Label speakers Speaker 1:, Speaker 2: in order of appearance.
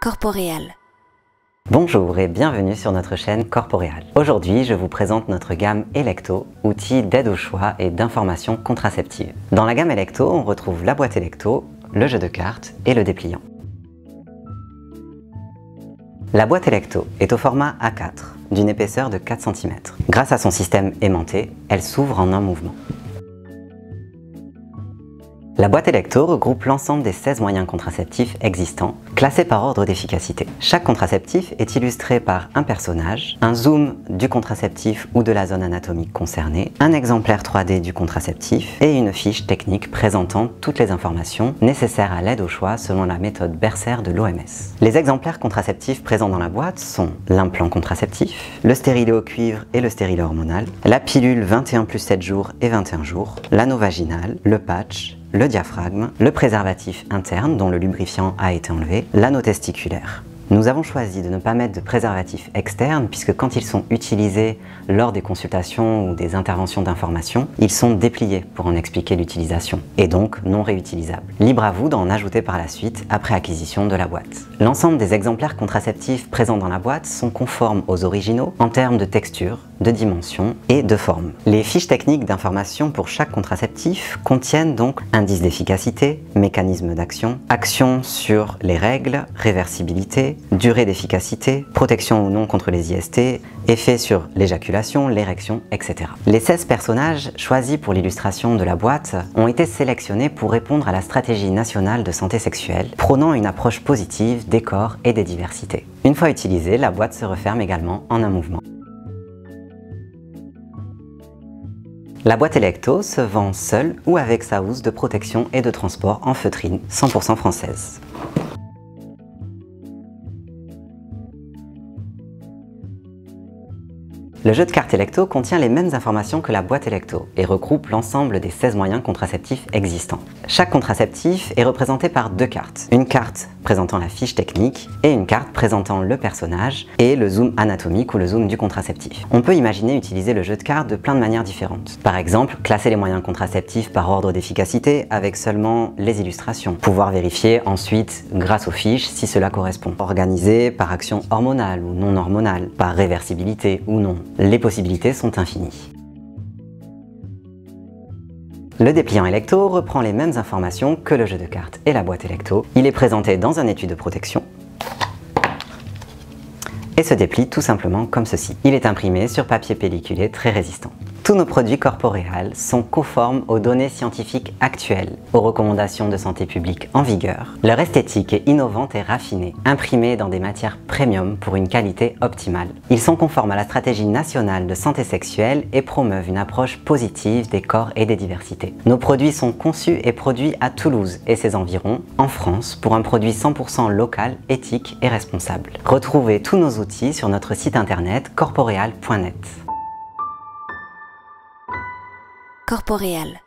Speaker 1: Corporeal.
Speaker 2: Bonjour et bienvenue sur notre chaîne Corporeal. Aujourd'hui, je vous présente notre gamme Electo, outil d'aide au choix et d'information contraceptive. Dans la gamme Electo, on retrouve la boîte Electo, le jeu de cartes et le dépliant. La boîte Electo est au format A4, d'une épaisseur de 4 cm. Grâce à son système aimanté, elle s'ouvre en un mouvement. La boîte Electo regroupe l'ensemble des 16 moyens contraceptifs existants, classés par ordre d'efficacité. Chaque contraceptif est illustré par un personnage, un zoom du contraceptif ou de la zone anatomique concernée, un exemplaire 3D du contraceptif et une fiche technique présentant toutes les informations nécessaires à l'aide au choix selon la méthode Bercer de l'OMS. Les exemplaires contraceptifs présents dans la boîte sont l'implant contraceptif, le stérilet au cuivre et le stérilet hormonal, la pilule 21 plus 7 jours et 21 jours, l'anneau vaginal, le patch, le diaphragme, le préservatif interne dont le lubrifiant a été enlevé, l'anneau testiculaire. Nous avons choisi de ne pas mettre de préservatif externe puisque quand ils sont utilisés lors des consultations ou des interventions d'information, ils sont dépliés pour en expliquer l'utilisation et donc non réutilisables. Libre à vous d'en ajouter par la suite après acquisition de la boîte. L'ensemble des exemplaires contraceptifs présents dans la boîte sont conformes aux originaux en termes de texture, de dimension et de forme. Les fiches techniques d'information pour chaque contraceptif contiennent donc indice d'efficacité, mécanisme d'action, action sur les règles, réversibilité, durée d'efficacité, protection ou non contre les IST, effet sur l'éjaculation, l'érection, etc. Les 16 personnages choisis pour l'illustration de la boîte ont été sélectionnés pour répondre à la stratégie nationale de santé sexuelle, prônant une approche positive des corps et des diversités. Une fois utilisée, la boîte se referme également en un mouvement. La boîte Electo se vend seule ou avec sa housse de protection et de transport en feutrine 100% française. Le jeu de cartes Electo contient les mêmes informations que la boîte Electo et regroupe l'ensemble des 16 moyens contraceptifs existants. Chaque contraceptif est représenté par deux cartes. Une carte présentant la fiche technique et une carte présentant le personnage et le zoom anatomique ou le zoom du contraceptif. On peut imaginer utiliser le jeu de cartes de plein de manières différentes. Par exemple, classer les moyens contraceptifs par ordre d'efficacité avec seulement les illustrations. Pouvoir vérifier ensuite grâce aux fiches si cela correspond. Organiser par action hormonale ou non hormonale, par réversibilité ou non. Les possibilités sont infinies. Le dépliant Electo reprend les mêmes informations que le jeu de cartes et la boîte Electo. Il est présenté dans un étui de protection et se déplie tout simplement comme ceci. Il est imprimé sur papier pelliculé très résistant. Tous nos produits Corporeal sont conformes aux données scientifiques actuelles, aux recommandations de santé publique en vigueur. Leur esthétique est innovante et raffinée, imprimés dans des matières premium pour une qualité optimale. Ils sont conformes à la stratégie nationale de santé sexuelle et promeuvent une approche positive des corps et des diversités. Nos produits sont conçus et produits à Toulouse et ses environs, en France, pour un produit 100% local, éthique et responsable. Retrouvez tous nos outils sur notre site internet corporeal.net.
Speaker 1: Corporeal.